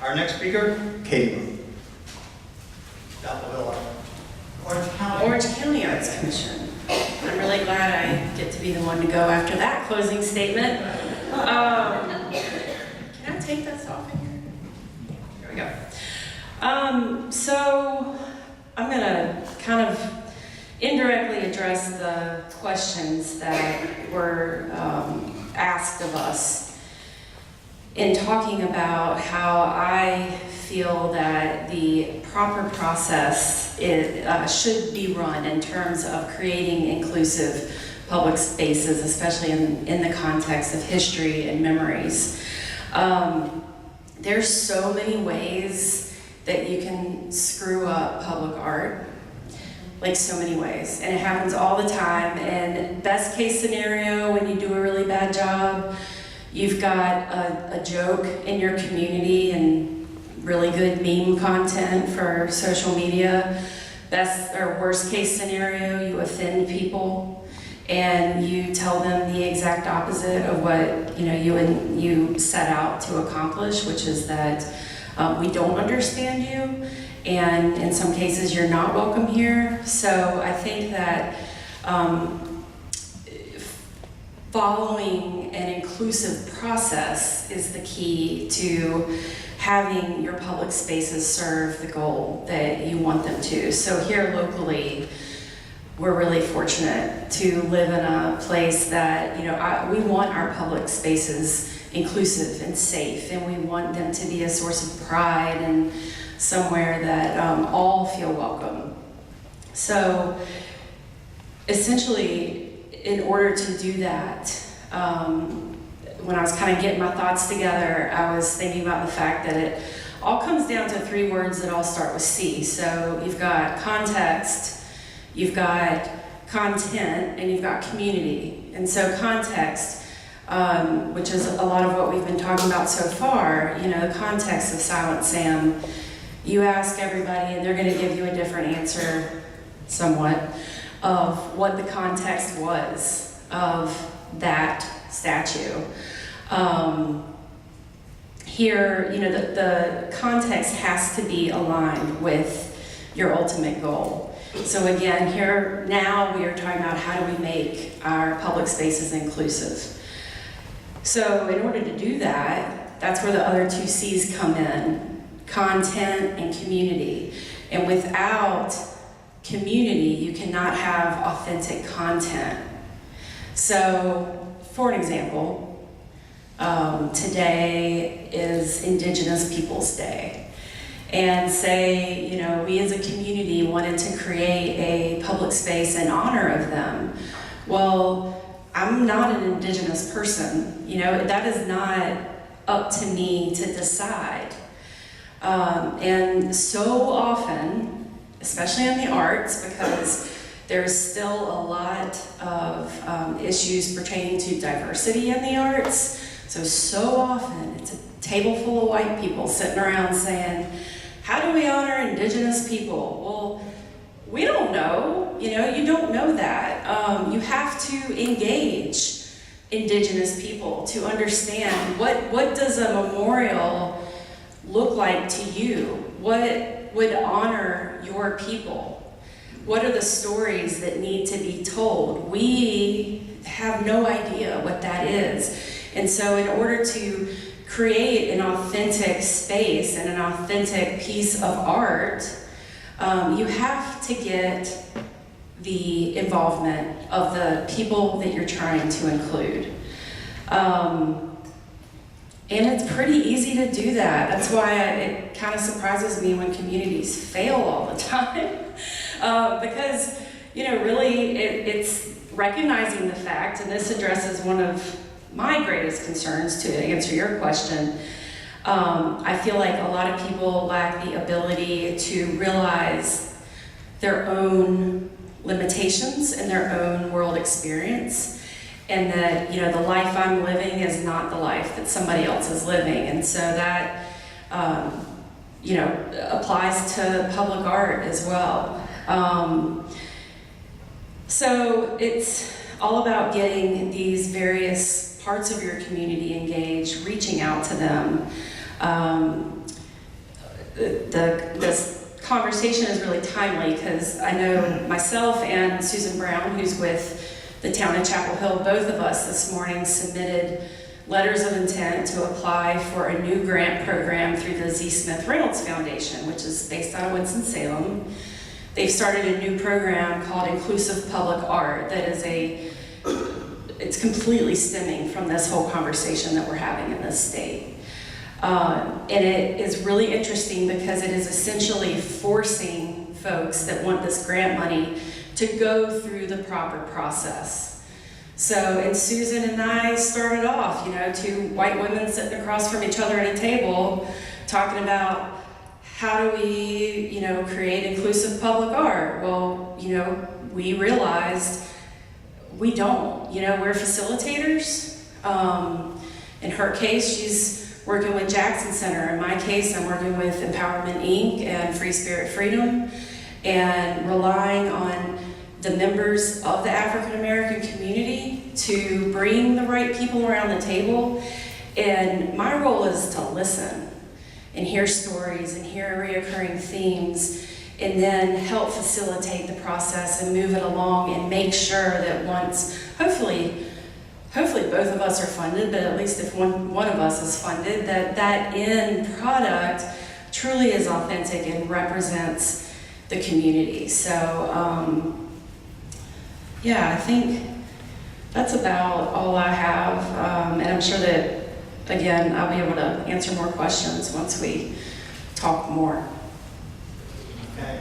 Our next speaker, Caitlin. Orange County Arts Commission. I'm really glad I get to be the one to go after that closing statement. Can I take this off of here? Here we go. So I'm going to kind of indirectly address the questions that were asked of us in talking about how I feel that the proper process should be run in terms of creating inclusive public spaces, especially in the context of history and memories. There's so many ways that you can screw up public art, like so many ways, and it happens all the time. And best case scenario, when you do a really bad job, you've got a joke in your community and really good meme content for social media. Best or worst case scenario, you offend people and you tell them the exact opposite of what you set out to accomplish, which is that we don't understand you, and in some cases you're not welcome here. So I think that following an inclusive process is the key to having your public spaces serve the goal that you want them to. So here locally, we're really fortunate to live in a place that, we want our public spaces inclusive and safe, and we want them to be a source of pride and somewhere that all feel welcome. So essentially, in order to do that, when I was kind of getting my thoughts together, I was thinking about the fact that it all comes down to three words that all start with C. So you've got context, you've got content, and you've got community. And so context, which is a lot of what we've been talking about so far, the context of Silent Sam. You ask everybody and they're going to give you a different answer, somewhat, of what the context was of that statue. Here, the context has to be aligned with your ultimate goal. So again, here now we are talking about how do we make our public spaces inclusive. So in order to do that, that's where the other two C's come in, content and community. And without community, you cannot have authentic content. So, for an example, today is Indigenous Peoples Day. And say, we as a community wanted to create a public space in honor of them. Well, I'm not an Indigenous person. That is not up to me to decide. And so often, especially in the arts, because there's still a lot of issues pertaining to diversity in the arts. So often it's a table full of white people sitting around saying, how do we honor Indigenous people? Well, we don't know. You don't know that. You have to engage Indigenous people to understand what does a memorial look like to you? What would honor your people? What are the stories that need to be told? We have no idea what that is. And so in order to create an authentic space and an authentic piece of art, you have to get the involvement of the people that you're trying to include. And it's pretty easy to do that. That's why it kind of surprises me when communities fail all the time. Because, really it's recognizing the fact, and this addresses one of my greatest concerns to answer your question. I feel like a lot of people lack the ability to realize their own limitations and their own world experience, and that the life I'm living is not the life that somebody else is living. And so that applies to public art as well. So it's all about getting these various parts of your community engaged, reaching out to them, this conversation is really timely because I know myself and Susan Brown, who's with the town of Chapel Hill, both of us this morning submitted letters of intent to apply for a new grant program through the Z. Smith Reynolds Foundation, which is based out of Winston-Salem. They've started a new program called Inclusive Public Art that is it's completely stemming from this whole conversation that we're having in this state. And it is really interesting because it is essentially forcing folks that want this grant money to go through the proper process. So, and Susan and I started off, two white women sitting across from each other at a table talking about how do we, create inclusive public art? Well, we realized we don't. We're facilitators. In her case, she's working with Jackson Center. In my case, I'm working with Empowerment Inc. and Free Spirit Freedom and relying on the members of the African American community to bring the right people around the table. And my role is to listen and hear stories and hear reoccurring themes and then help facilitate the process and move it along and make sure that once, hopefully both of us are funded, but at least if one of us is funded, that end product truly is authentic and represents the community. So, yeah, I think that's about all I have. And I'm sure that, again, I'll be able to answer more questions once we talk more. Okay.